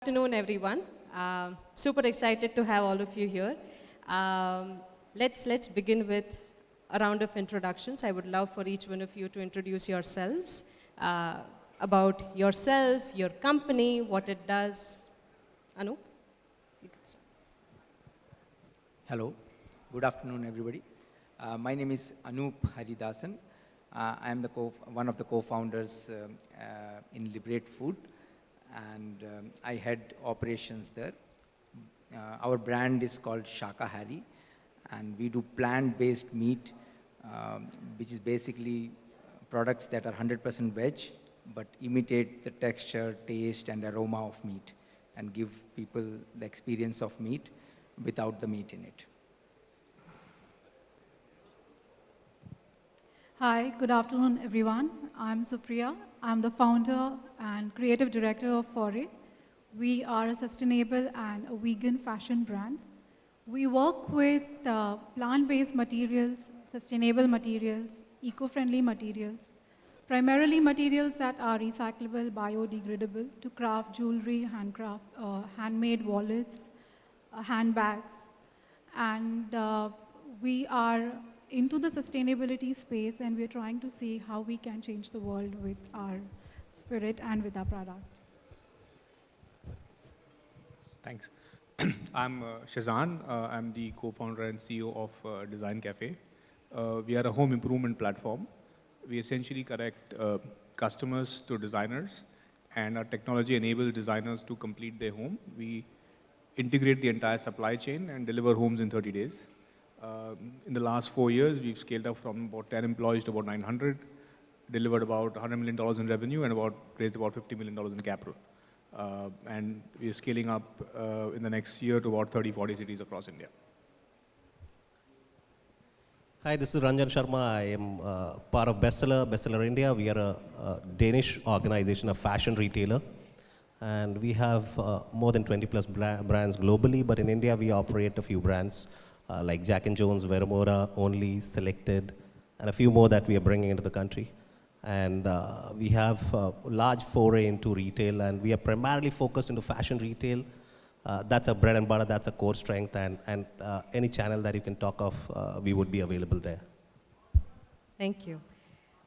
Afternoon, everyone. Super excited to have all of you here. Let's begin with a round of introductions. I would love for each one of you to introduce yourselves, about yourself, your company, what it does. Anu, you can start. Hello, good afternoon, everybody. My name is Anup Haridasan. I am one of the co-founders in Liberate Food, and I head operations there. Our brand is called Shakahari, and we do plant-based meat, which is basically products that are 100% veg, but imitate the texture, taste, and aroma of meat, and give people the experience of meat without the meat in it. Hi, good afternoon, everyone. I'm Supriya. I'm the founder and creative director of FOReT. We are a sustainable and a vegan fashion brand. We work with plant-based materials, sustainable materials, eco-friendly materials, primarily materials that are recyclable, biodegradable to craft jewelry, handmade wallets, handbags. And we are into the sustainability space, and we're trying to see how we can change the world with our spirit and with our products. Thanks. I'm Shezaan. I'm the co-founder and CEO of Design Cafe. We are a home improvement platform. We essentially connect customers to designers, and our technology enables designers to complete their home. We integrate the entire supply chain and deliver homes in 30 days. In the last 4 years, we've scaled up from about 10 employees to about 900, delivered about $100 million in revenue, and raised about $50 million in capital. And we're scaling up in the next year to about 30, 40 cities across India. Hi, this is Ranjan Sharma. I am part of Bestseller India. We are a Danish organization, a fashion retailer. And we have more than 20 plus brands globally, but in India we operate a few brands like Jack & Jones, Vermora, Only, Selected, and a few more that we are bringing into the country. And we have a large foray into retail, and we are primarily focused into fashion retail. That's our bread and butter, that's a core strength, and any channel that you can talk of, we would be available there. Thank you.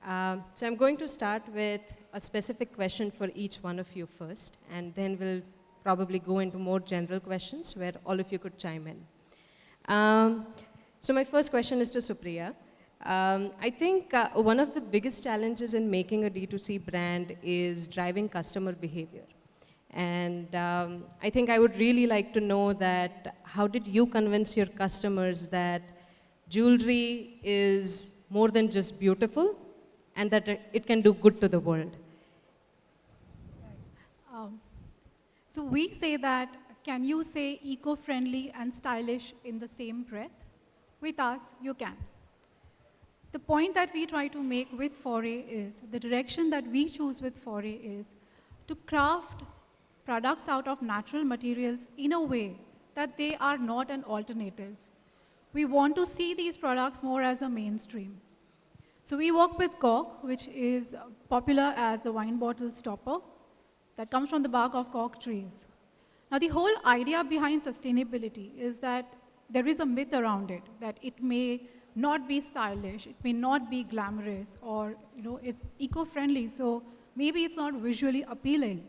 So I'm going to start with a specific question for each one of you first, and then we'll probably go into more general questions where all of you could chime in. So my first question is to Supriya. I think one of the biggest challenges in making a D2C brand is driving customer behavior. And I think I would really like to know that how did you convince your customers that jewelry is more than just beautiful and that it can do good to the world? So we say that, can you say eco-friendly and stylish in the same breath? With us, you can. The point that we try to make with FOReT is, the direction that we choose with FOReT is to craft products out of natural materials in a way that they are not an alternative. We want to see these products more as a mainstream. So we work with cork, which is popular as the wine bottle stopper that comes from the bark of cork trees. Now the whole idea behind sustainability is that there is a myth around it, that it may not be stylish, it may not be glamorous, or it's eco-friendly, so maybe it's not visually appealing.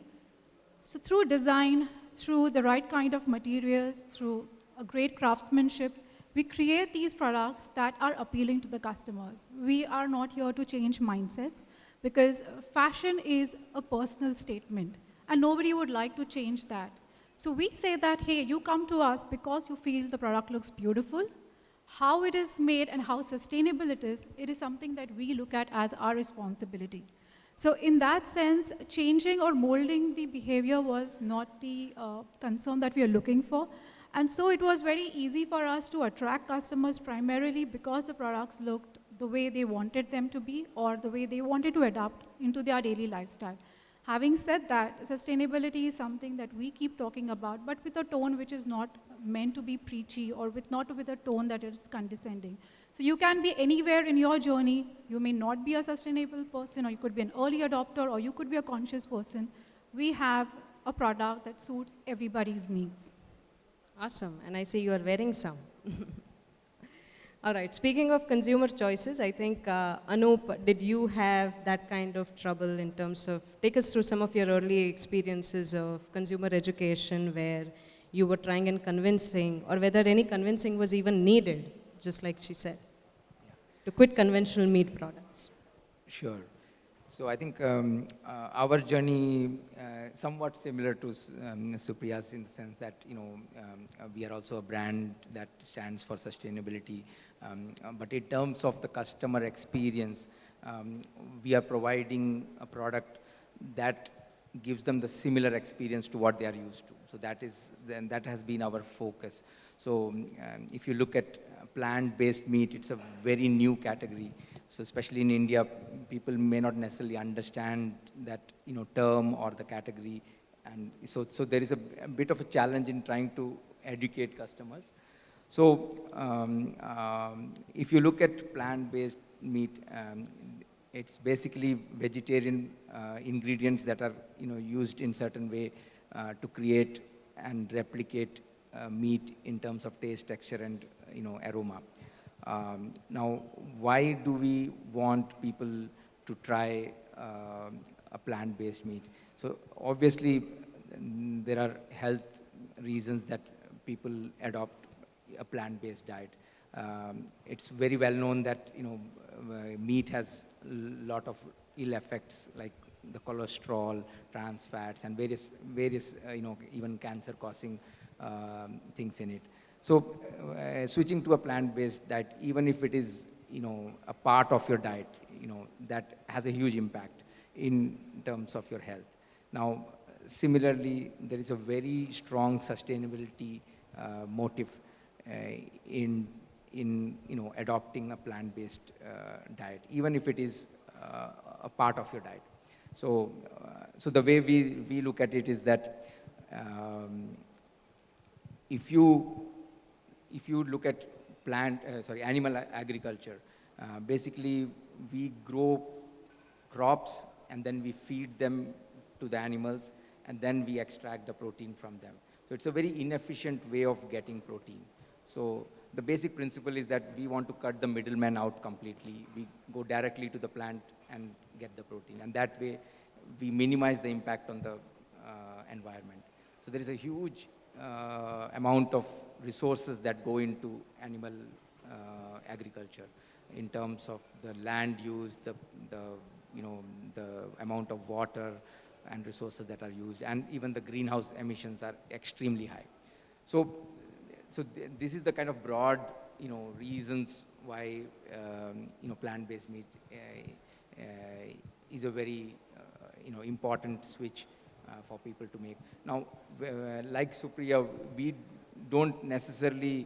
So through design, through the right kind of materials, through a great craftsmanship, we create these products that are appealing to the customers. We are not here to change mindsets, because fashion is a personal statement, and nobody would like to change that. So we say that, hey, you come to us because you feel the product looks beautiful. How it is made and how sustainable it is something that we look at as our responsibility. So in that sense, changing or molding the behavior was not the concern that we are looking for. And so it was very easy for us to attract customers primarily because the products looked the way they wanted them to be or the way they wanted to adapt into their daily lifestyle. Having said that, sustainability is something that we keep talking about, but with a tone which is not meant to be preachy or not with a tone that it's condescending. So you can be anywhere in your journey. You may not be a sustainable person, or you could be an early adopter, or you could be a conscious person. We have a product that suits everybody's needs. Awesome. And I see you are wearing some. All right. Speaking of consumer choices, I think, Anup, did you have that kind of trouble in terms of, take us through some of your early experiences of consumer education where you were trying and convincing, or whether any convincing was even needed, just like she said, to quit conventional meat products? Sure. So I think our journey somewhat similar to Supriya's in the sense that we are also a brand that stands for sustainability. But in terms of the customer experience, we are providing a product that gives them the similar experience to what they are used to. So that has been our focus. So if you look at plant-based meat, it's a very new category. So especially in India, people may not necessarily understand that term or the category, and so there is a bit of a challenge in trying to educate customers. So if you look at plant-based meat, it's basically vegetarian ingredients that are used in certain way to create and replicate meat in terms of taste, texture, and aroma. Now, why do we want people to try a plant-based meat? So obviously, there are health reasons that people adopt a plant-based diet. It's very well known that meat has a lot of ill effects like the cholesterol, trans fats, and various even cancer-causing things in it. So switching to a plant-based diet, even if it is a part of your diet, that has a huge impact in terms of your health. Now, similarly, there is a very strong sustainability motive in adopting a plant-based diet, even if it is a part of your diet. So the way we look at it is that if you look at animal agriculture, basically we grow crops and then we feed them to the animals and then we extract the protein from them. So it's a very inefficient way of getting protein. So the basic principle is that we want to cut the middleman out completely. We go directly to the plant and get the protein. And that way we minimize the impact on the environment. So there is a huge amount of resources that go into animal agriculture in terms of the land use, the amount of water and resources that are used, and even the greenhouse emissions are extremely high. So this is the kind of broad reasons why plant-based meat is a very important switch for people to make. Now, like Supriya, we don't necessarily,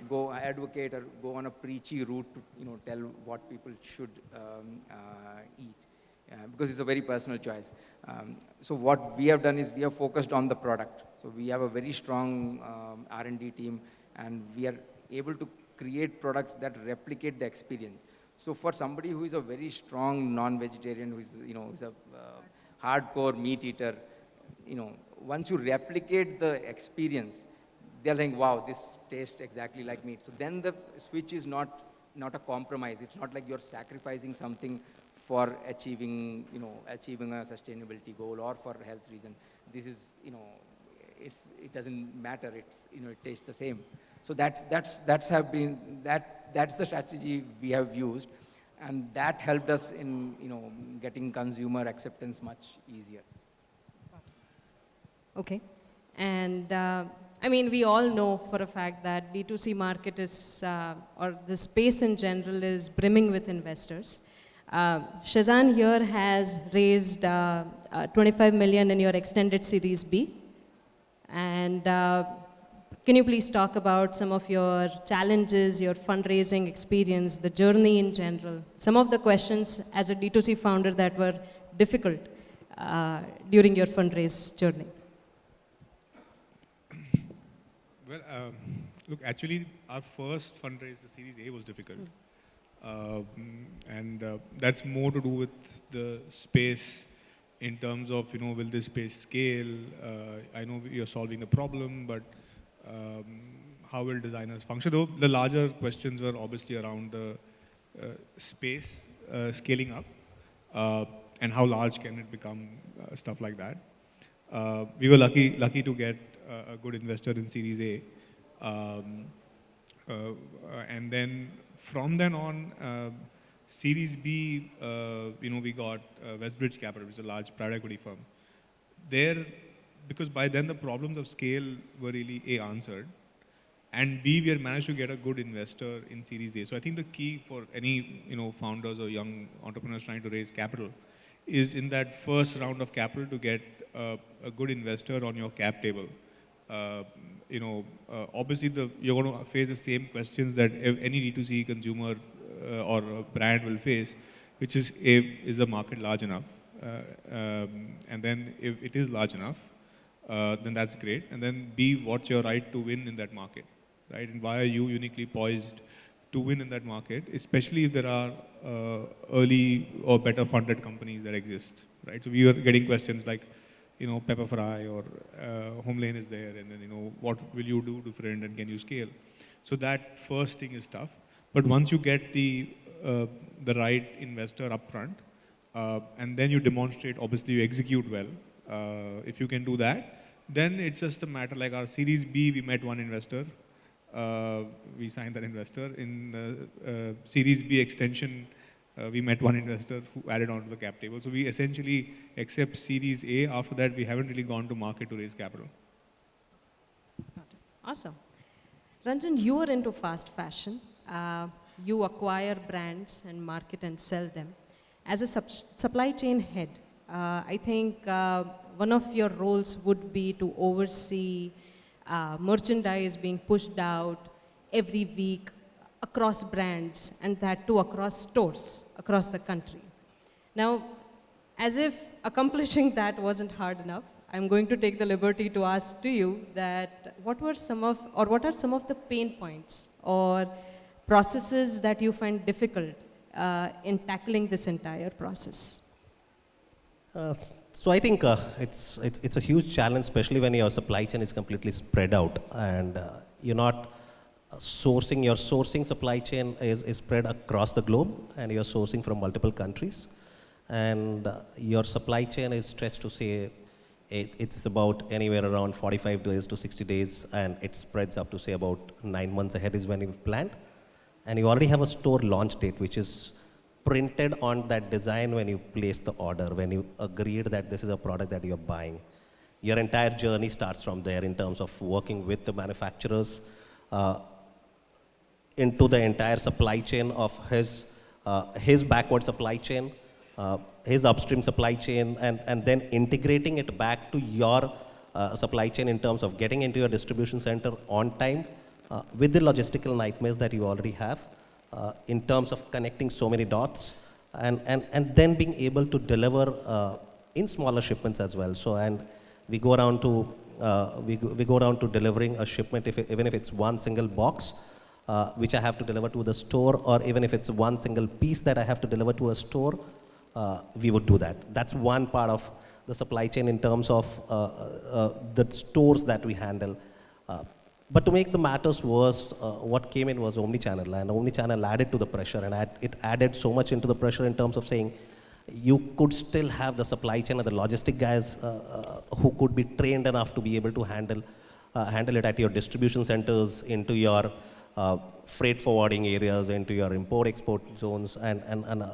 go advocate or go on a preachy route to, tell what people should eat, because it's a very personal choice. So what we have done is we have focused on the product. So we have a very strong R&D team, and we are able to create products that replicate the experience. So for somebody who is a very strong non-vegetarian, who is, who's a hardcore meat eater, once you replicate the experience, they're like, wow, this tastes exactly like meat. So then the switch is not a compromise. It's not like you're sacrificing something for achieving a sustainability goal or for health reason. This is, it doesn't matter. It's, it tastes the same. So that's the strategy we have used, and that helped us in, getting consumer acceptance much easier. Okay. And I mean, we all know for a fact that D2C market is, or the space in general is brimming with investors. Shezaan here has raised 25 million in your extended Series B. And can you please talk about some of your challenges, your fundraising experience, the journey in general, some of the questions as a D2C founder that were difficult during your fundraise journey? Well, look, actually, our first fundraise, the Series A, was difficult. And that's more to do with the space in terms of, will this space scale? I know you're solving the problem, but how will designers function? Though the larger questions were obviously around the space scaling up and how large can it become, stuff like that. We were lucky to get a good investor in Series A. And then from then on, Series B, we got Westbridge Capital, which is a large private equity firm. There, because by then the problems of scale were really A, answered, and B, we had managed to get a good investor in Series A. So I think the key for any founders or young entrepreneurs trying to raise capital is in that first round of capital to get a good investor on your cap table. Obviously you're going to face the same questions that any D2C consumer or a brand will face, which is A, is the market large enough? And then if it is large enough, then that's great. And then B, what's your right to win in that market, right? And why are you uniquely poised to win in that market, especially if there are early or better funded companies that exist, right? So we were getting questions like, Pepperfry or Homelane is there, and then, what will you do different and can you scale? So that first thing is tough. But once you get the right investor upfront, and then you demonstrate, obviously you execute well, if you can do that, then it's just a matter like our Series B, we met one investor, we signed that investor. In the Series B extension, we met one investor who added on to the cap table. So we essentially accept Series A. After that, we haven't really gone to market to raise capital. Got it. Awesome. Ranjan, you are into fast fashion. You acquire brands and market and sell them. As a supply chain head, I think one of your roles would be to oversee merchandise being pushed out every week across brands, and that too across stores across the country. Now, as if accomplishing that wasn't hard enough, I'm going to take the liberty to ask to you that what are some of the pain points or processes that you find difficult in tackling this entire process? So I think it's a huge challenge, especially when your supply chain is completely spread out and you're not sourcing. Your sourcing supply chain is spread across the globe, and you're sourcing from multiple countries, and your supply chain is stretched to say it's about anywhere around 45 days to 60 days, and it spreads up to say about 9 months ahead is when you've planned, and you already have a store launch date which is printed on that design when you place the order, when you agreed that this is a product that you're buying. Your entire journey starts from there in terms of working with the manufacturers into the entire supply chain of his backward supply chain, his upstream supply chain, and then integrating it back to your supply chain in terms of getting into your distribution center on time with the logistical nightmares that you already have, in terms of connecting so many dots, and then being able to deliver in smaller shipments as well. So, and we go around to we go down to delivering a shipment, even if it's one single box, which I have to deliver to the store, or even if it's one single piece that I have to deliver to a store, we would do that. That's one part of the supply chain in terms of the stores that we handle. But to make the matters worse, what came in was omnichannel, and omnichannel added to the pressure, and it added so much into the pressure in terms of saying you could still have the supply chain and the logistic guys who could be trained enough to be able to handle it at your distribution centers, into your freight forwarding areas, into your import-export zones, and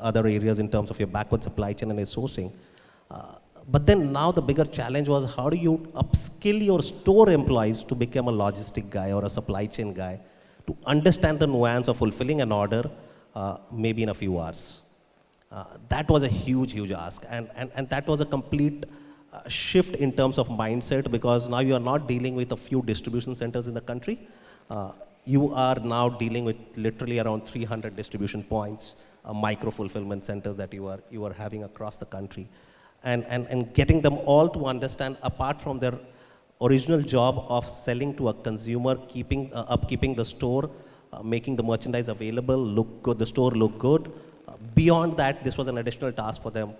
other areas in terms of your backward supply chain and your sourcing. But then now the bigger challenge was, how do you upskill your store employees to become a logistic guy or a supply chain guy to understand the nuance of fulfilling an order maybe in a few hours? That was a huge, huge ask. And that was a complete shift in terms of mindset, because now you are not dealing with a few distribution centers in the country. You are now dealing with literally around 300 distribution points, micro fulfillment centers that you are having across the country. And getting them all to understand, apart from their original job of selling to a consumer, upkeeping the store, making the merchandise available, look good, the store look good. Beyond that, this was an additional task for them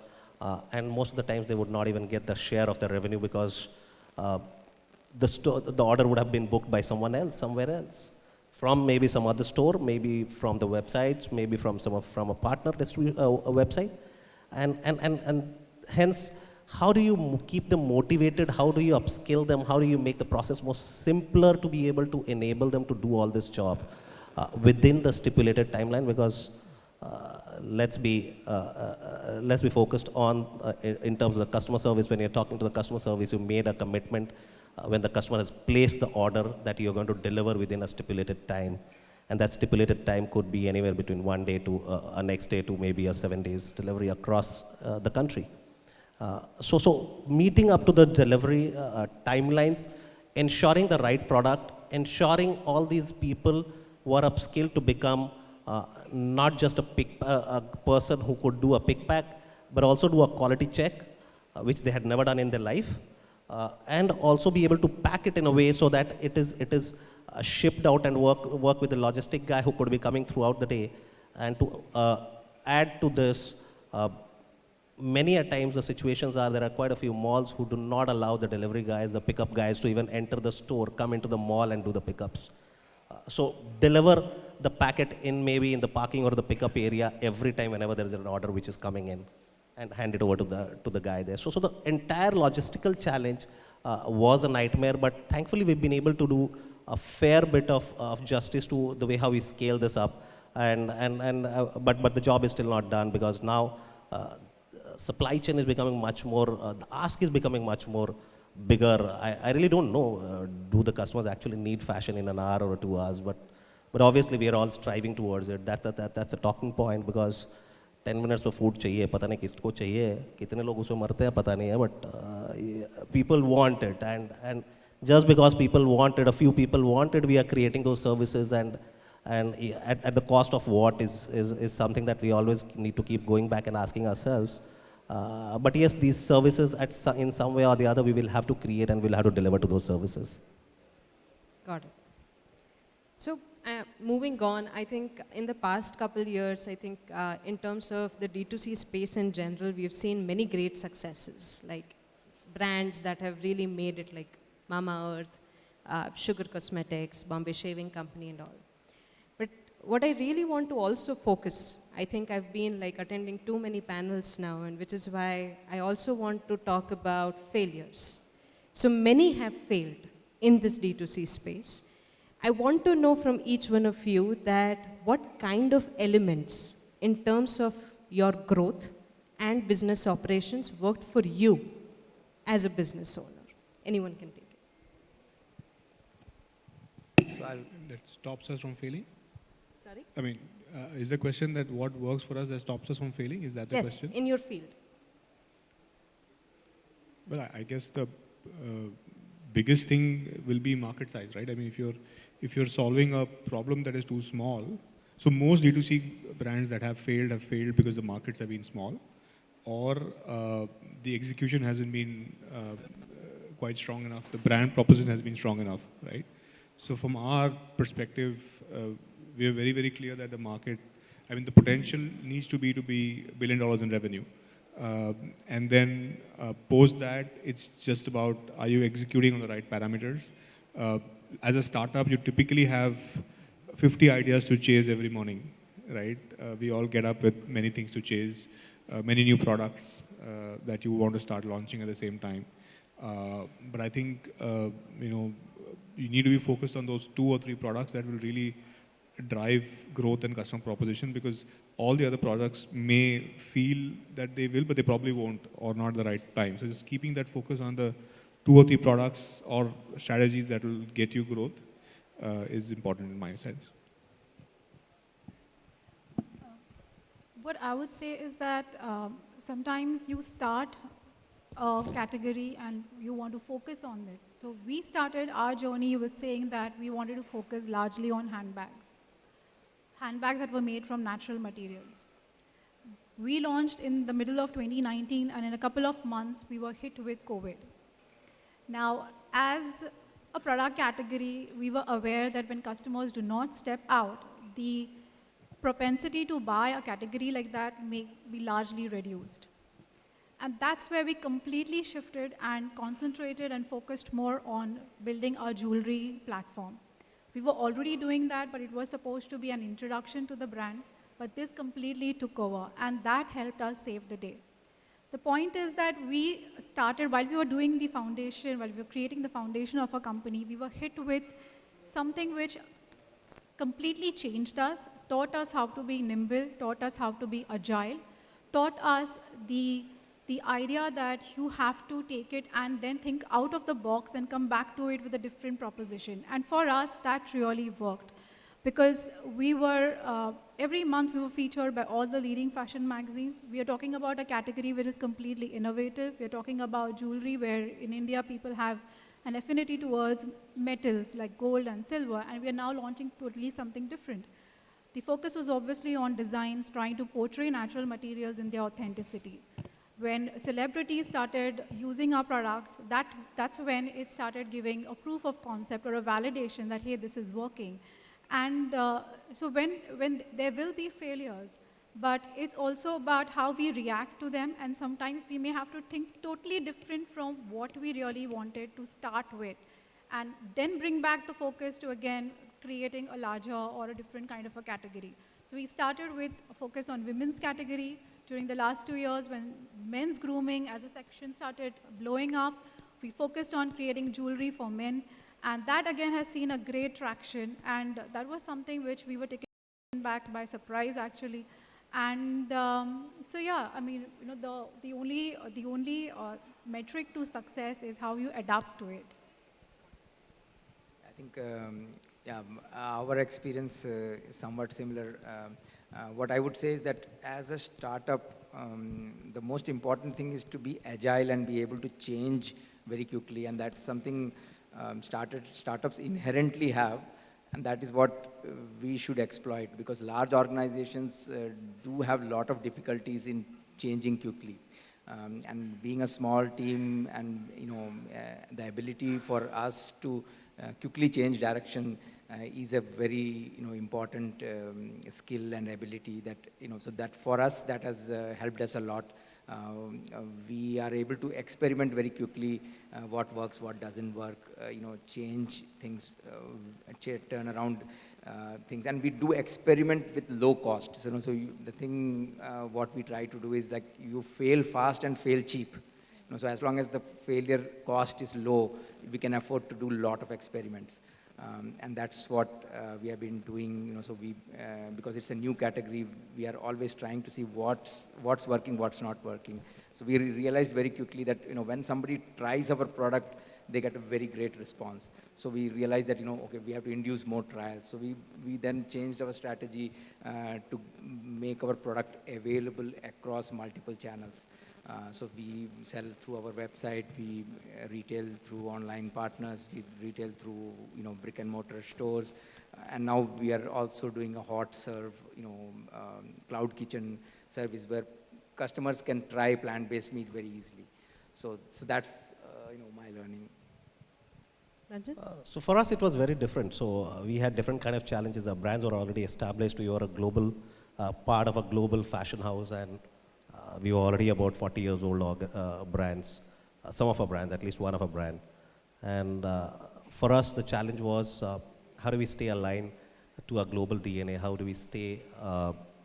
and most of the times they would not even get the share of the revenue because the order would have been booked by someone else, somewhere else, from maybe some other store, maybe from the websites, maybe from from a partner website, and hence, how do you keep them motivated? How do you upskill them? How do you make the process more simpler to be able to enable them to do all this job within the stipulated timeline? Because let's be focused on in terms of the customer service. When you're talking to the customer service, you made a commitment when the customer has placed the order that you're going to deliver within a stipulated time, and that stipulated time could be anywhere between 1 day to a next day to maybe a 7 days delivery across the country. So meeting up to the delivery timelines, ensuring the right product, ensuring all these people were upskilled to become not just a person who could do a pick pack, but also do a quality check, which they had never done in their life, and also be able to pack it in a way so that it is shipped out and work with the logistic guy who could be coming throughout the day. And to add to this, many a times the situations are there are quite a few malls who do not allow the delivery guys, the pickup guys to even enter the store, come into the mall and do the pickups. So deliver the packet maybe in the parking or the pickup area every time whenever there is an order which is coming in, and hand it over to the guy there. So the entire logistical challenge was a nightmare, but thankfully we've been able to do a fair bit of justice to the way how we scale this up, but the job is still not done, because now supply chain is becoming much more, the ask is becoming much more bigger. I really don't know, do the customers actually need fashion in an hour or 2 hours, but obviously we are all striving towards it. That's a talking point, because 10 minutes of food चाहिए, पता नहीं किसको चाहिए, कितने लोग उसमें मरते हैं पता नहीं है, but people want it, and just because people want it, a few people want it, we are creating those services, and at the cost of what is something that we always need to keep going back and asking ourselves. But yes, these services in some way or the other we will have to create, and we'll have to deliver to those services. Got it. So moving on, I think in the past couple years, I think in terms of the D2C space in general, we've seen many great successes, like brands that have really made it, like Mamaearth, Sugar Cosmetics, Bombay Shaving Company and all. But what I really want to also focus, I think I've been like attending too many panels now, and which is why I also want to talk about failures. So many have failed in this D2C space. I want to know from each one of you that what kind of elements in terms of your growth and business operations worked for you as a business owner. Anyone can take it. So That stops us from failing? Sorry? I mean, is the question that what works for us that stops us from failing? Is that the question? Yes, in your field. Well, I guess the biggest thing will be market size, right? I mean, if you're solving a problem that is too small, so most D2C brands that have failed because the markets have been small, or the execution hasn't been quite strong enough, the brand proposition has been strong enough, right? So from our perspective, we are very, very clear that the market, I mean, the potential needs to be $1 billion in revenue. And then post that, it's just about, are you executing on the right parameters? As a startup, you typically have 50 ideas to chase every morning, right? We all get up with many things to chase, many new products that you want to start launching at the same time. But I think, you need to be focused on those 2 or 3 products that will really drive growth and customer proposition, because all the other products may feel that they will, but they probably won't, or not at the right time. So just keeping that focus on the 2 or 3 products or strategies that will get you growth is important in my sense. What I would say is that sometimes you start a category and you want to focus on it. So we started our journey with saying that we wanted to focus largely on handbags that were made from natural materials. We launched in the middle of 2019, and in a couple of months, we were hit with COVID. Now, as a product category, we were aware that when customers do not step out, the propensity to buy a category like that may be largely reduced. And that's where we completely shifted and concentrated and focused more on building our jewelry platform. We were already doing that, but it was supposed to be an introduction to the brand. But this completely took over, and that helped us save the day. The point is that we started, while we were doing the foundation, while we were creating the foundation of our company, we were hit with something which completely changed us, taught us how to be nimble, taught us how to be agile, taught us the idea that you have to take it and then think out of the box and come back to it with a different proposition. And for us, that really worked. Because we were, every month we were featured by all the leading fashion magazines. We are talking about a category which is completely innovative. We are talking about jewelry where in India people have an affinity towards metals like gold and silver, and we are now launching totally something different. The focus was obviously on designs, trying to portray natural materials in their authenticity. When celebrities started using our products, that's when it started giving a proof of concept or a validation that, hey, this is working. And so when there will be failures, but it's also about how we react to them, and sometimes we may have to think totally different from what we really wanted to start with, and then bring back the focus to, again, creating a larger or a different kind of a category. So we started with a focus on women's category. During the last 2 years, when men's grooming as a section started blowing up, we focused on creating jewelry for men. And that, again, has seen a great traction. And that was something which we were taken back by surprise, actually. And so, yeah, I mean, you know, the only metric to success is how you adapt to it. I think, yeah, our experience is somewhat similar. What I would say is that as a startup, the most important thing is to be agile and be able to change very quickly, and that's something startups inherently have, and that is what we should exploit, because large organizations do have a lot of difficulties in changing quickly. And being a small team, and the ability for us to quickly change direction is a very important skill and ability that so that for us that has helped us a lot. We are able to experiment very quickly, what works, what doesn't work, change things, turn around things, and we do experiment with low cost. So, the thing what we try to do is like you fail fast and fail cheap. So as long as the failure cost is low, we can afford to do a lot of experiments. And that's what we have been doing, so we, because it's a new category, we are always trying to see what's working, what's not working. So we realized very quickly that, when somebody tries our product, they get a very great response. So we realized that, okay, we have to induce more trials. So we then changed our strategy to make our product available across multiple channels. So we sell through our website, we retail through online partners, we retail through brick and mortar stores, and now we are also doing a hot serve, cloud kitchen service where customers can try plant-based meat very easily. So that's my learning. Ranjan? So for us, it was very different. So we had different kind of challenges. Our brands were already established. We were a global part of a global fashion house, and we were already about 40 years old brands. Some of our brands, at least one of our brand. And for us, the challenge was how do we stay aligned to our global DNA? How do we stay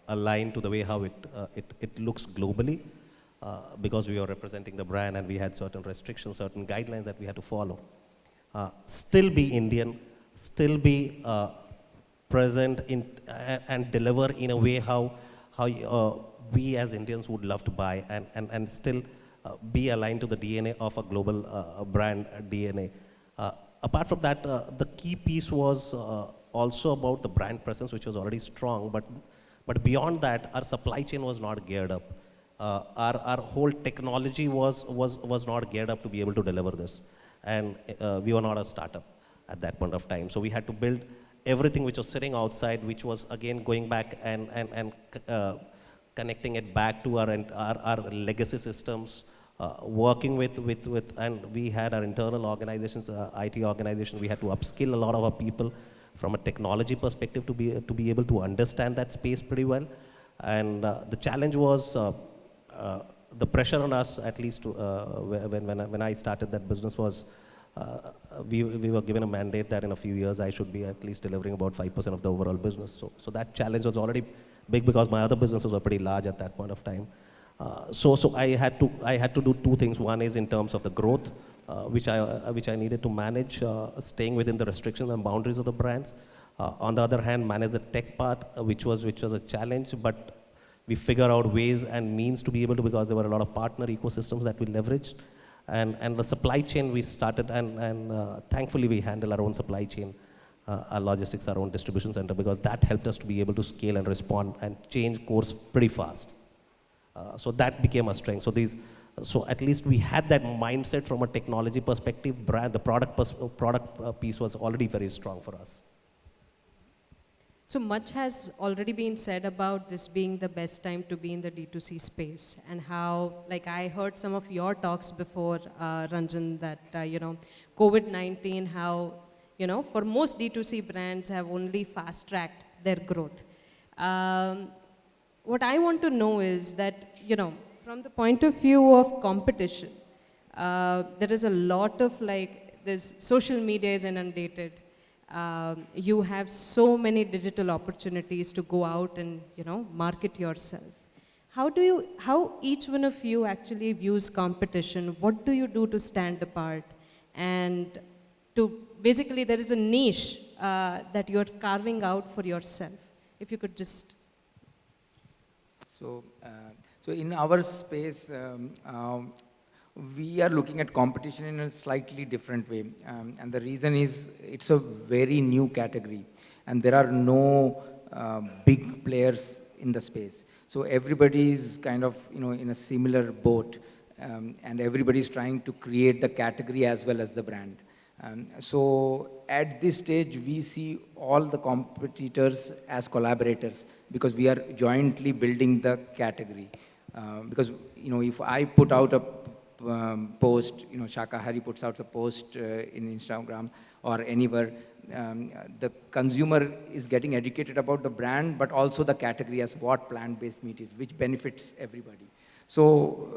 aligned to the way how it looks globally? Because we were representing the brand and we had certain restrictions, certain guidelines that we had to follow. Still be Indian, still be present in and deliver in a way how we as Indians would love to buy, and still be aligned to the DNA of a global brand DNA. Apart from that, the key piece was also about the brand presence, which was already strong, but beyond that, our supply chain was not geared up. Our whole technology was not geared up to be able to deliver this. And we were not a startup at that point of time. So we had to build everything which was sitting outside, which was again going back and connecting it back to our legacy systems, working with, and we had our internal organizations, IT organization, we had to upskill a lot of our people from a technology perspective to be able to understand that space pretty well. And the challenge was the pressure on us, at least when I started that business, was we were given a mandate that in a few years I should be at least delivering about 5% of the overall business. So that challenge was already big because my other businesses were pretty large at that point of time. So I had to do two things. One is in terms of the growth, which I needed to manage, staying within the restrictions and boundaries of the brands. On the other hand, manage the tech part, which was a challenge, but we figure out ways and means to be able to, because there were a lot of partner ecosystems that we leveraged. And the supply chain we started, and thankfully we handle our own supply chain, our logistics, our own distribution center, because that helped us to be able to scale and respond and change course pretty fast. So that became a strength. So at least we had that mindset from a technology perspective. The product piece was already very strong for us. So much has already been said about this being the best time to be in the D2C space, and how, like I heard some of your talks before, Ranjan, that, COVID-19, how, for most D2C brands have only fast-tracked their growth. What I want to know is that, from the point of view of competition, there is a lot of this social media is inundated. You have so many digital opportunities to go out and, market yourself. How each one of you actually views competition? What do you do to stand apart? And basically there is a niche that you're carving out for yourself. If you could just. So in our space, we are looking at competition in a slightly different way. And the reason is it's a very new category and there are no big players in the space. So everybody is kind of, in a similar boat, and everybody is trying to create the category as well as the brand. So at this stage, we see all the competitors as collaborators because we are jointly building the category. Because, if I put out a post, Shakahari puts out a post in Instagram or anywhere, the consumer is getting educated about the brand, but also the category as what plant-based meat is, which benefits everybody. So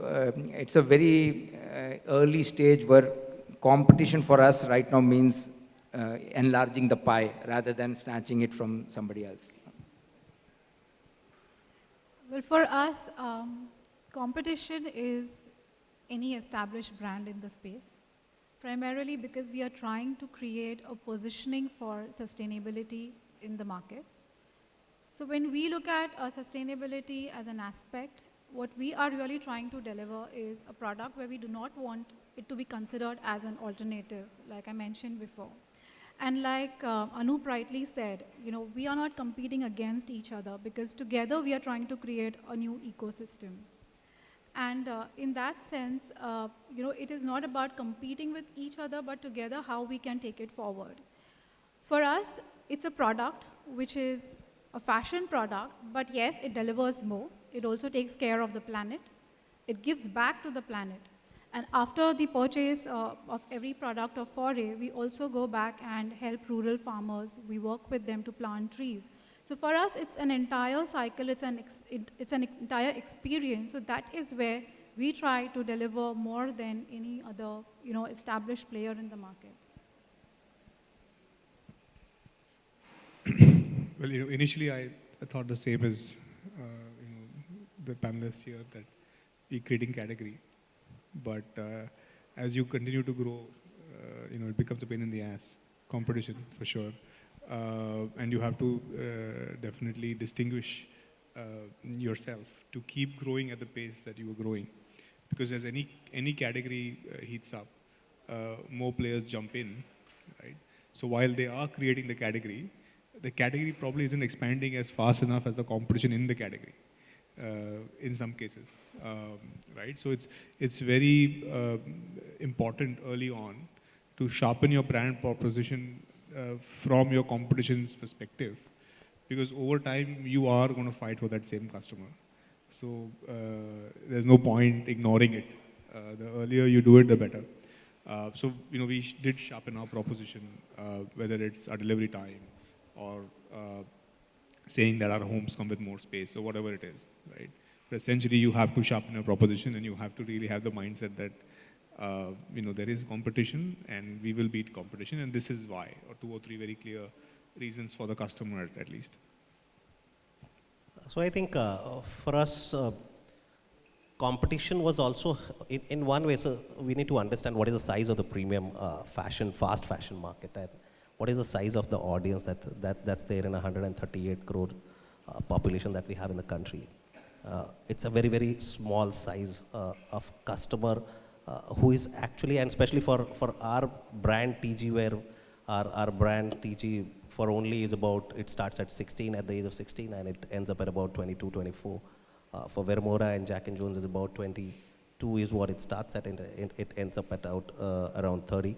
it's a very early stage where competition for us right now means enlarging the pie rather than snatching it from somebody else. Well, for us, competition is any established brand in the space, primarily because we are trying to create a positioning for sustainability in the market. So when we look at sustainability as an aspect, what we are really trying to deliver is a product where we do not want it to be considered as an alternative, like I mentioned before. And like Anup rightly said, we are not competing against each other because together we are trying to create a new ecosystem. And in that sense, it is not about competing with each other, but together how we can take it forward. For us, it's a product which is a fashion product, but yes, it delivers more. It also takes care of the planet. It gives back to the planet. And after the purchase of every product of FOReT, we also go back and help rural farmers. We work with them to plant trees. So for us, it's an entire cycle, it's an entire experience. So that is where we try to deliver more than any other, established player in the market. Well, initially I thought the same as the panelists here, that we're creating category. But as you continue to grow, it becomes a pain in the ass, competition for sure. And you have to definitely distinguish yourself to keep growing at the pace that you are growing. Because as any category heats up, more players jump in, right? So while they are creating the category probably isn't expanding as fast enough as the competition in the category. In some cases, right? So it's very important early on to sharpen your brand proposition from your competition's perspective, because over time you are going to fight for that same customer. So there's no point ignoring it. The earlier you do it, the better. So we did sharpen our proposition, whether it's our delivery time or saying that our homes come with more space or whatever it is, right? But essentially, you have to sharpen your proposition, and you have to really have the mindset that there is competition, and we will beat competition, and this is why, or 2 or 3 very clear reasons for the customer at least. So I think for us, competition was also, in one way, so we need to understand what is the size of the premium fast fashion market, and what is the size of the audience that's there in 138 crore population that we have in the country. It's a very, very small size of customer who is actually, and especially for our brand TG, where our brand TG for only is about, it starts at 16, at the age of 16, and it ends up at about 22, 24. For Vermora and Jack & Jones is about 22 is what it starts at, and it ends up at around 30.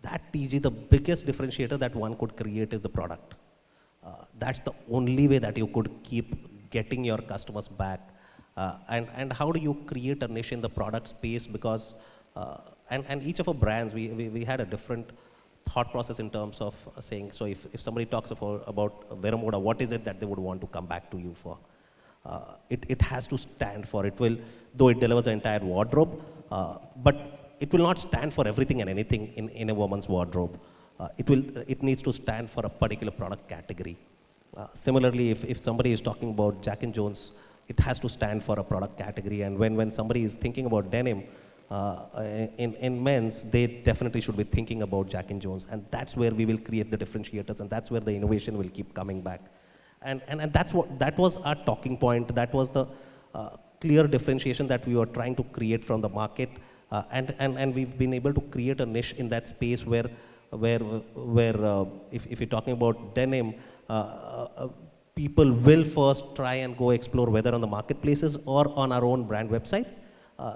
That TG, the biggest differentiator that one could create is the product. That's the only way that you could keep getting your customers back. And how do you create a niche in the product space? Because, and each of our brands, we had a different thought process in terms of saying, so if somebody talks about Vermora, what is it that they would want to come back to you for? It has to stand for, it will, though it delivers an entire wardrobe, but it will not stand for everything and anything in a woman's wardrobe. It needs to stand for a particular product category. Similarly, if somebody is talking about Jack & Jones, it has to stand for a product category. And when somebody is thinking about denim in men's, they definitely should be thinking about Jack & Jones. And that's where we will create the differentiators, and that's where the innovation will keep coming back. And that was our talking point. That was the clear differentiation that we were trying to create from the market. And we've been able to create a niche in that space where if you're talking about denim, people will first try and go explore whether on the marketplaces or on our own brand websites.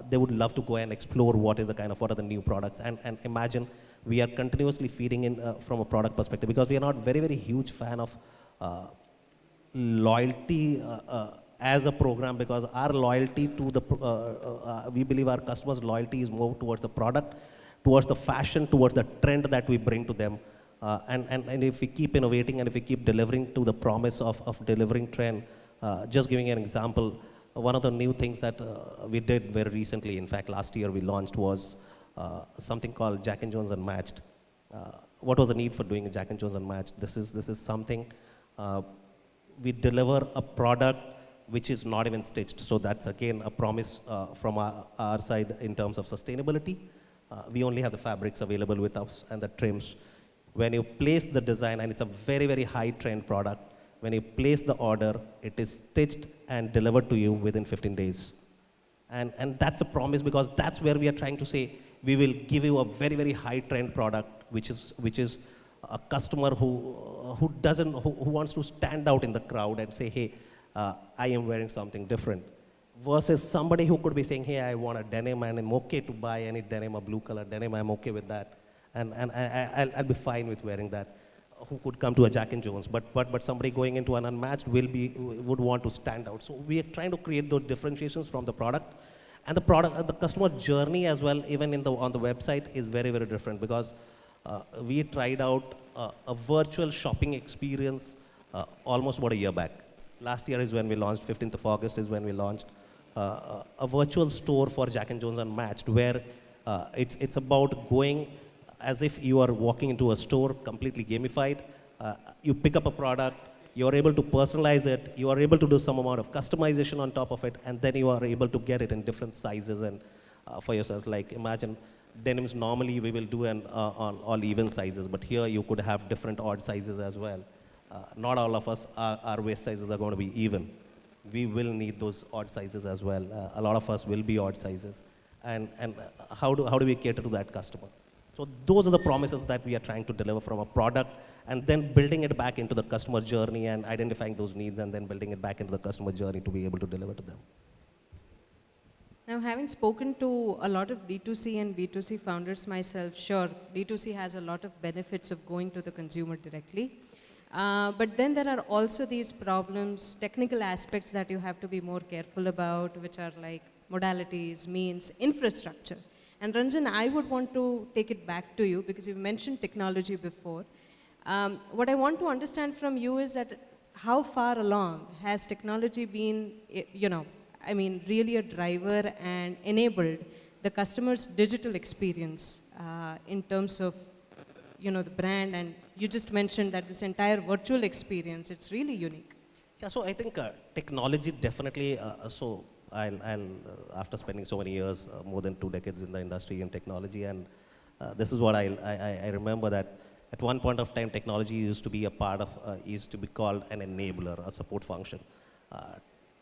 They would love to go and explore what are the new products. And imagine we are continuously feeding in from a product perspective, because we are not very, very huge fan of loyalty as a program, because our loyalty to the, we believe our customers' loyalty is more towards the product, towards the fashion, towards the trend that we bring to them. And if we keep innovating and if we keep delivering to the promise of delivering trend, just giving an example, one of the new things that we did very recently, in fact last year we launched, was something called Jack & Jones Unmatched. What was the need for doing a Jack & Jones Unmatched? This is something, we deliver a product which is not even stitched. So that's again a promise from our side in terms of sustainability. We only have the fabrics available with us and the trims. When you place the design, and it's a very, very high trend product, when you place the order, it is stitched and delivered to you within 15 days. And that's a promise, because that's where we are trying to say, we will give you a very, very high trend product, which is a customer who wants to stand out in the crowd and say, hey, I am wearing something different. Versus somebody who could be saying, hey, I want a denim and I'm okay to buy any denim, a blue color denim, I'm okay with that. And I'll be fine with wearing that. Who could come to a Jack & Jones, but somebody going into an Unmatched would want to stand out. So we are trying to create those differentiations from the product, and the customer journey as well, even on the website, is very, very different, because we tried out a virtual shopping experience almost about a year back. Last year is when we launched, 15th of August is when we launched a virtual store for Jack & Jones Unmatched, where it's about going as if you are walking into a store, completely gamified. You pick up a product, you are able to personalize it, you are able to do some amount of customization on top of it, and then you are able to get it in different sizes and for yourself. Like imagine denims, normally we will do on all even sizes, but here you could have different odd sizes as well. Not all of us, our waist sizes are going to be even. We will need those odd sizes as well. A lot of us will be odd sizes. And how do we cater to that customer? So those are the promises that we are trying to deliver from a product, and then building it back into the customer journey and identifying those needs, and then building it back into the customer journey to be able to deliver to them. Now, having spoken to a lot of D2C and B2C founders myself, sure, D2C has a lot of benefits of going to the consumer directly. But then there are also these problems, technical aspects that you have to be more careful about, which are like modalities, means, infrastructure. And Ranjan, I would want to take it back to you, because you mentioned technology before. What I want to understand from you is that how far along has technology been, I mean, really a driver and enabled the customer's digital experience in terms of, the brand, and you just mentioned that this entire virtual experience, it's really unique. Yeah, so I think technology definitely, after spending so many years, more than 2 decades in the industry in technology, and this is what I remember that at one point of time, technology used to be used to be called an enabler, a support function.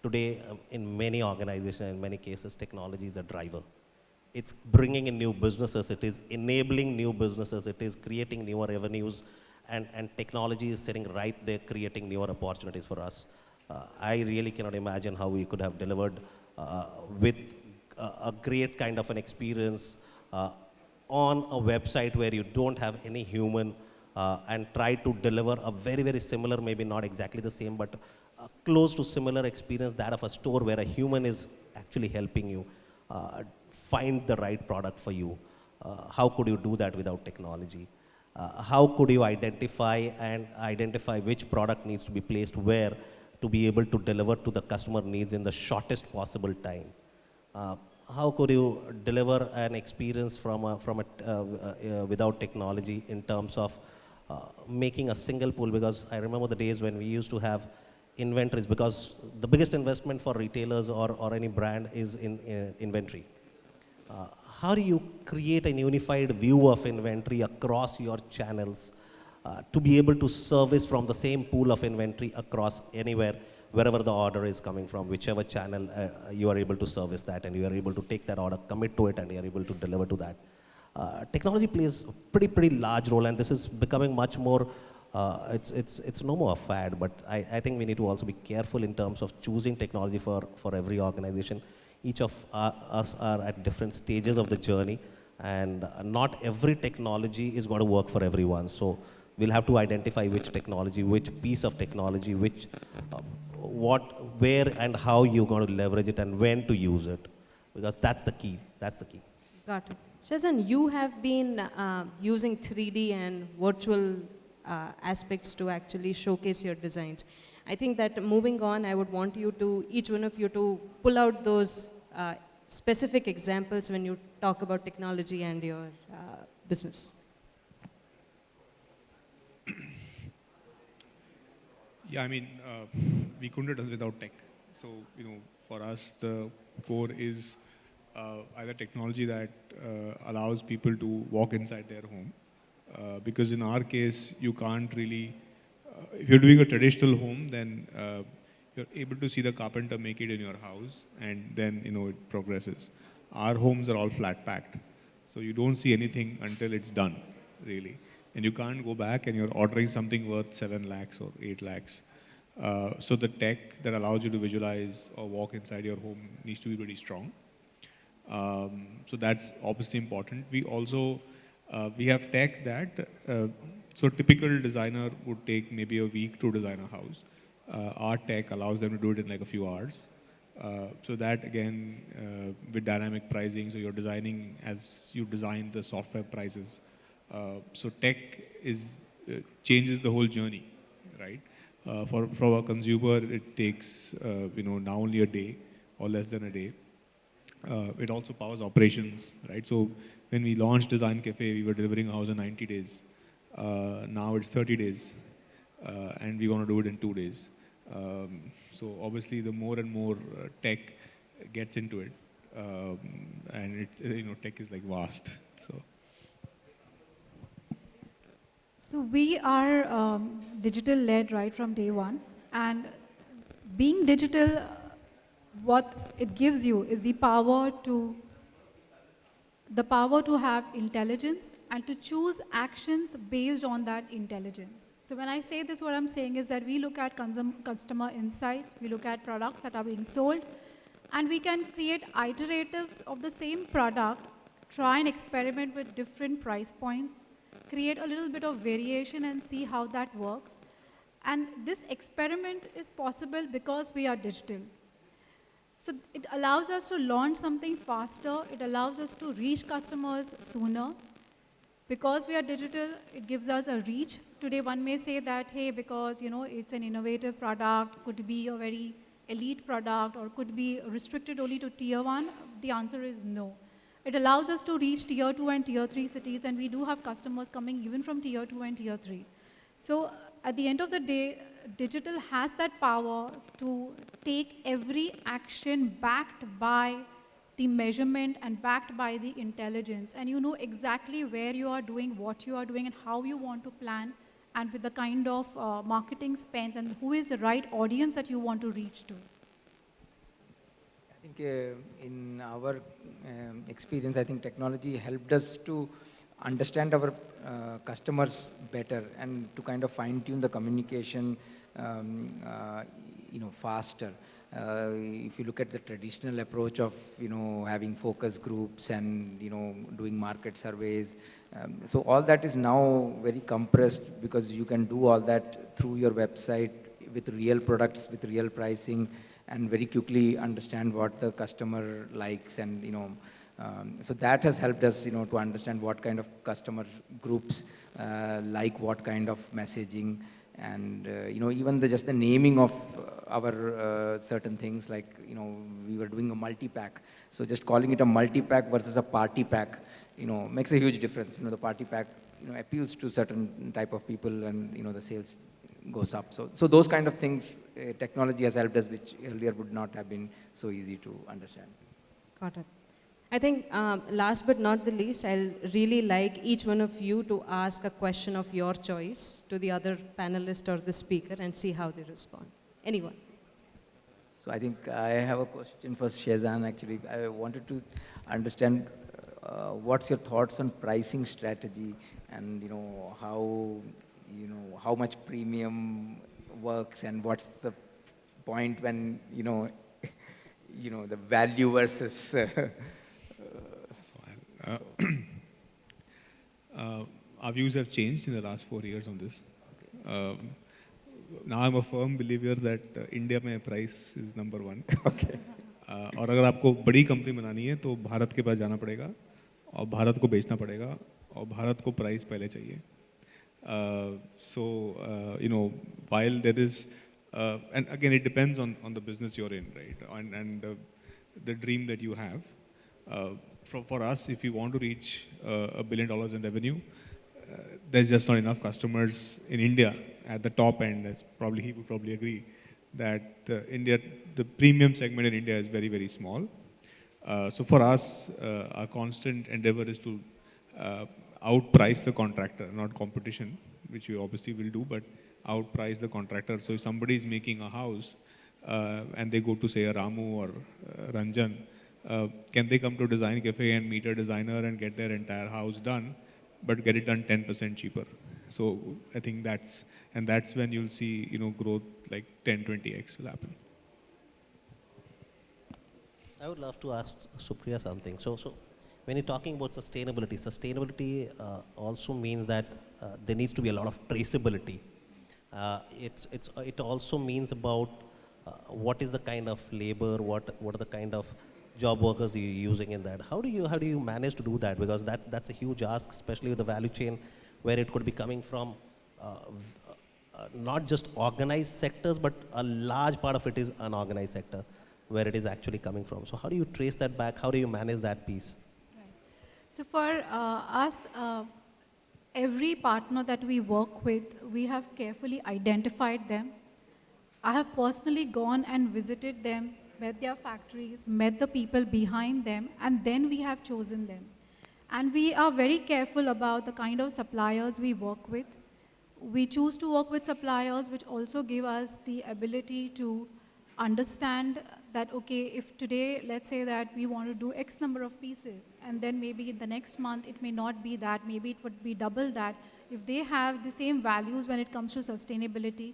Today, in many organizations, in many cases, technology is a driver. It's bringing in new businesses, it is enabling new businesses, it is creating newer revenues, and technology is sitting right there creating newer opportunities for us. I really cannot imagine how we could have delivered with a great kind of an experience on a website where you don't have any human and try to deliver a very, very similar, maybe not exactly the same, but close to similar experience, that of a store where a human is actually helping you find the right product for you. How could you do that without technology? How could you identify which product needs to be placed where to be able to deliver to the customer needs in the shortest possible time? How could you deliver an experience without technology in terms of making a single pool? Because I remember the days when we used to have inventories, because the biggest investment for retailers or any brand is in inventory. How do you create a unified view of inventory across your channels to be able to service from the same pool of inventory across anywhere, wherever the order is coming from, whichever channel you are able to service that, and you are able to take that order, commit to it, and you are able to deliver to that. Technology plays a pretty large role, and this is becoming much more, it's no more a fad, but I think we need to also be careful in terms of choosing technology for every organization. Each of us are at different stages of the journey, and not every technology is going to work for everyone. So we'll have to identify which technology, which piece of technology, where and how you're going to leverage it and when to use it, because that's the key. That's the key. Got it. Shezaan, you have been using 3D and virtual aspects to actually showcase your designs. I think that moving on, I would want each one of you to pull out those specific examples when you talk about technology and your business. Yeah, I mean, we couldn't have done without tech. So, for us, the core is either technology that allows people to walk inside their home. Because in our case, you can't really, if you're doing a traditional home, then you're able to see the carpenter make it in your house, and then, it progresses. Our homes are all flat packed. So you don't see anything until it's done, really. And you can't go back and you're ordering something worth 7 lakhs or 8 lakhs. So the tech that allows you to visualize or walk inside your home needs to be pretty strong. So that's obviously important. We also, we have tech that, so typical designer would take maybe a week to design a house. Our tech allows them to do it in like a few hours. So that again, with dynamic pricing, so you're designing as you design the software prices. So tech changes the whole journey, right? For a consumer, it takes now only a day or less than a day. It also powers operations, right? So when we launched Design Cafe, we were delivering a house in 90 days. Now it's 30 days, and we want to do it in 2 days. So obviously, the more and more tech gets into it, and it's tech is like vast. So we are digital led right from day one, and being digital, what it gives you is the power to have intelligence and to choose actions based on that intelligence. So when I say this, what I'm saying is that we look at customer insights, we look at products that are being sold, and we can create iteratives of the same product, try and experiment with different price points, create a little bit of variation and see how that works. And this experiment is possible because we are digital. So it allows us to launch something faster, it allows us to reach customers sooner, Because we are digital, it gives us a reach. Today, one may say that, hey, because it's an innovative product, could be a very elite product, or could be restricted only to tier 1. The answer is no. It allows us to reach tier 2 and tier 3 cities, and we do have customers coming even from tier 2 and tier 3. So at the end of the day, digital has that power to take every action backed by the measurement and backed by the intelligence, and you know exactly where you are doing, what you are doing, and how you want to plan, and with the kind of marketing spends, and who is the right audience that you want to reach to. I think in our experience, I think technology helped us to understand our customers better and to kind of fine-tune the communication, faster. If you look at the traditional approach of, having focus groups and, doing market surveys, so all that is now very compressed because you can do all that through your website with real products, with real pricing, and very quickly understand what the customer likes, and, so that has helped us, to understand what kind of customer groups like what kind of messaging, and even just the naming of our certain things, like we were doing a multi-pack, so just calling it a multi-pack versus a party pack, makes a huge difference. The party pack appeals to certain type of people, and the sales goes up. So those kind of things, technology has helped us, which earlier would not have been so easy to understand. Got it. I think last but not the least, I'll really like each one of you to ask a question of your choice to the other panelist or the speaker and see how they respond. Anyone? So I think I have a question for Shezaan. Actually, I wanted to understand what's your thoughts on pricing strategy, and how much premium works, and what's the point when the value versus our views have changed in the last 4 years on this. Now I'm a firm believer that India में price is number one. Okay. और अगर आपको बड़ी company बनानी है तो भारत के पास जाना पड़ेगा, और भारत को बेचना पड़ेगा, और भारत को प्राइस पहले चाहिए. While there is, and again it depends on the business you're in, right? And the dream that you have. For us, if you want to reach $1 billion in revenue, there's just not enough customers in India at the top end. As probably he would probably agree that the premium segment in India is very, very small. So for us, our constant endeavor is to outprice the contractor, not competition, which we obviously will do, but outprice the contractor. So if somebody is making a house and they go to say a Ramu or Ranjan, can they come to Design Cafe and meet a designer and get their entire house done, but get it done 10% cheaper? So I think that's when you'll see growth like 10-20x will happen. I would love to ask Supriya something. So when you're talking about sustainability also means that there needs to be a lot of traceability. It also means about what is the kind of labor, what are the kind of job workers you're using in that. How do you manage to do that? Because that's a huge ask, especially with the value chain, where it could be coming from not just organized sectors, but a large part of it is unorganized sector, where it is actually coming from. So how do you trace that back? How do you manage that piece? Right. So for us, every partner that we work with, we have carefully identified them. I have personally gone and visited them, met their factories, met the people behind them, and then we have chosen them. And we are very careful about the kind of suppliers we work with. We choose to work with suppliers which also give us the ability to understand that, okay, if today, let's say that we want to do X number of pieces, and then maybe in the next month it may not be that, maybe it would be double that. If they have the same values when it comes to sustainability,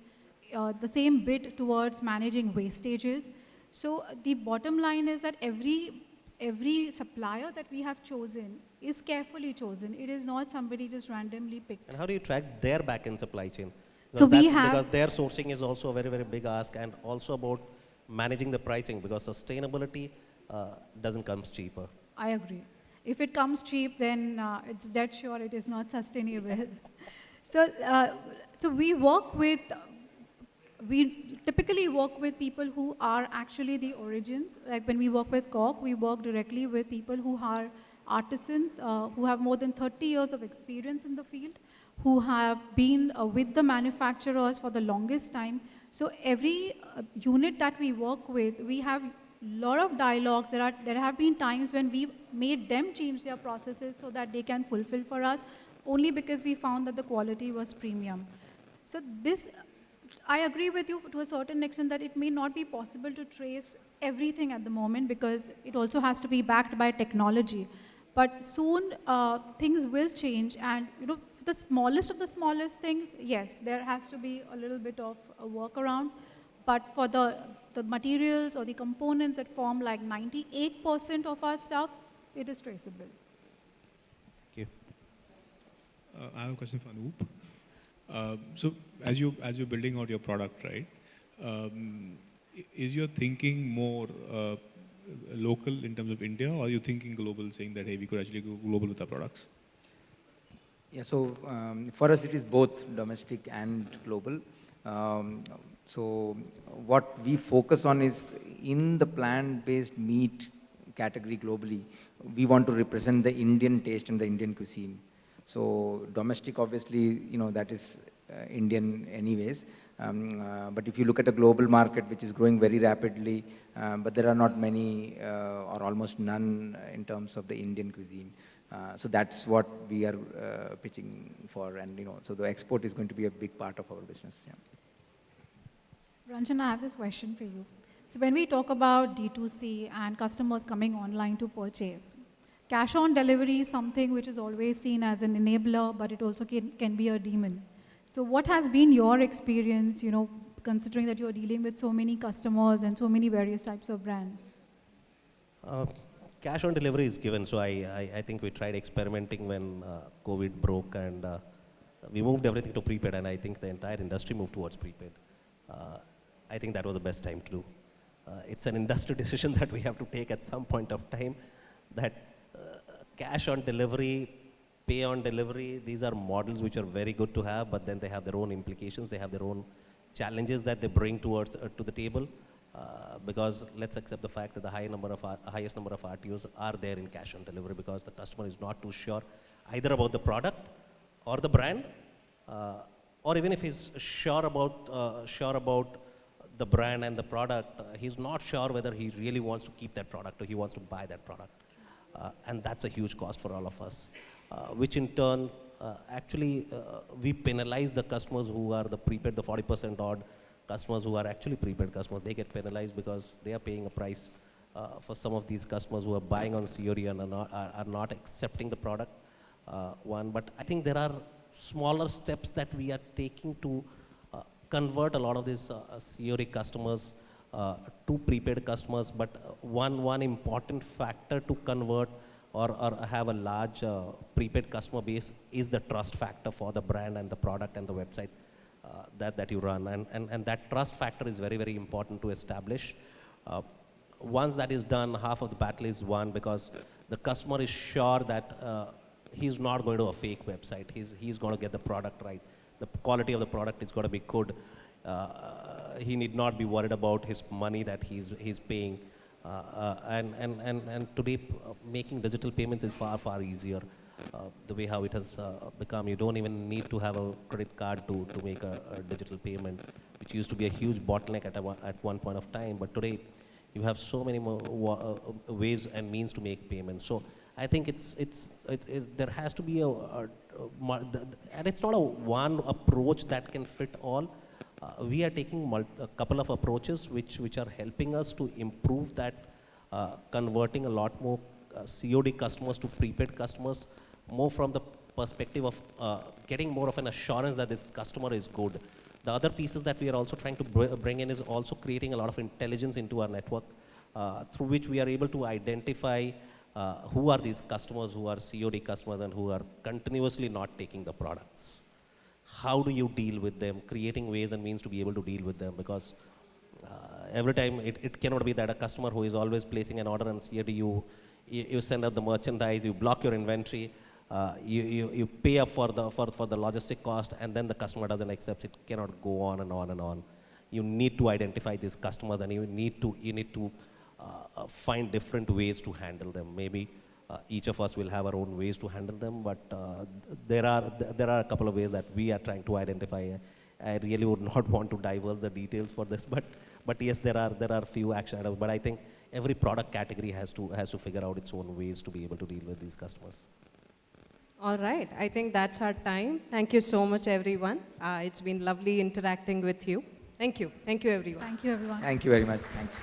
the same bit towards managing wastages. So the bottom line is that every supplier that we have chosen is carefully chosen. It is not somebody just randomly picked. And how do you track their back-end supply chain? So because their sourcing is also a very, very big ask, and also about managing the pricing, because sustainability doesn't come cheaper. I agree. If it comes cheap, then it's dead sure it is not sustainable. So, so we typically work with people who are actually the origins. Like when we work with Cork, we work directly with people who are artisans, who have more than 30 years of experience in the field, who have been with the manufacturers for the longest time. So every unit that we work with, we have a lot of dialogues. There have been times when we made them change their processes so that they can fulfill for us, only because we found that the quality was premium. So this, I agree with you to a certain extent that it may not be possible to trace everything at the moment because it also has to be backed by technology. But soon things will change, and for the smallest of the smallest things, yes, there has to be a little bit of a workaround. But for the materials or the components that form like 98% of our stuff, it is traceable. Thank you. I have a question for Anoop. So as you're building out your product, right? Is your thinking more local in terms of India, or are you thinking global, saying that hey, we could actually go global with our products? Yeah, so for us it is both domestic and global. So what we focus on is in the plant-based meat category globally, we want to represent the Indian taste and the Indian cuisine. So domestic, obviously, that is Indian anyways. But if you look at a global market, which is growing very rapidly, but there are not many or almost none in terms of the Indian cuisine. So that's what we are pitching for, and so the export is going to be a big part of our business. Yeah. Ranjan, I have this question for you. So when we talk about D2C and customers coming online to purchase, cash on delivery is something which is always seen as an enabler, but it also can be a demon. So what has been your experience, considering that you're dealing with so many customers and so many various types of brands? Cash on delivery is given, so I think we tried experimenting when COVID broke, and we moved everything to prepaid, and I think the entire industry moved towards prepaid. I think that was the best time to do. It's an industry decision that we have to take at some point of time, that cash on delivery, pay on delivery, these are models which are very good to have, but then they have their own implications, they have their own challenges that they bring towards to the table. Because let's accept the fact that the highest number of RTOs are there in cash on delivery because the customer is not too sure either about the product or the brand, or even if he's sure about the brand and the product, he's not sure whether he really wants to keep that product or he wants to buy that product. And that's a huge cost for all of us, which in turn, actually, we penalize the customers who are the prepaid, the 40% odd customers who are actually prepaid customers. They get penalized because they are paying a price for some of these customers who are buying on COD and are not accepting the product. But I think there are smaller steps that we are taking to convert a lot of these COD customers to prepaid customers. But one important factor to convert or have a large prepaid customer base is the trust factor for the brand and the product and the website that you run. And that trust factor is very, very important to establish. Once that is done, half of the battle is won because the customer is sure that he's not going to a fake website. He's going to get the product right. The quality of the product is going to be good. He need not be worried about his money that he's paying. And today, making digital payments is far, far easier. The way how it has become, you don't even need to have a credit card to make a digital payment, which used to be a huge bottleneck at one point of time. But today, you have so many more ways and means to make payments. So I think there has to be and it's not a one approach that can fit all. We are taking a couple of approaches which are helping us to improve that, converting a lot more COD customers to prepaid customers, more from the perspective of getting more of an assurance that this customer is good. The other pieces that we are also trying to bring in is also creating a lot of intelligence into our network, through which we are able to identify who are these customers who are COD customers and who are continuously not taking the products. How do you deal with them? Creating ways and means to be able to deal with them, because every time it cannot be that a customer who is always placing an order and COD, you send out the merchandise, you block your inventory, you pay up for the logistic cost, and then the customer doesn't accept it. Cannot go on and on and on. You need to identify these customers, and you need to find different ways to handle them. Maybe each of us will have our own ways to handle them, but there are a couple of ways that we are trying to identify. I really would not want to divulge the details for this, but yes, there are a few action items. But I think every product category has to figure out its own ways to be able to deal with these customers. All right, I think that's our time. Thank you so much, everyone. It's been lovely interacting with you. Thank you. Thank you, everyone. Thank you, everyone. Thank you very much. Thanks.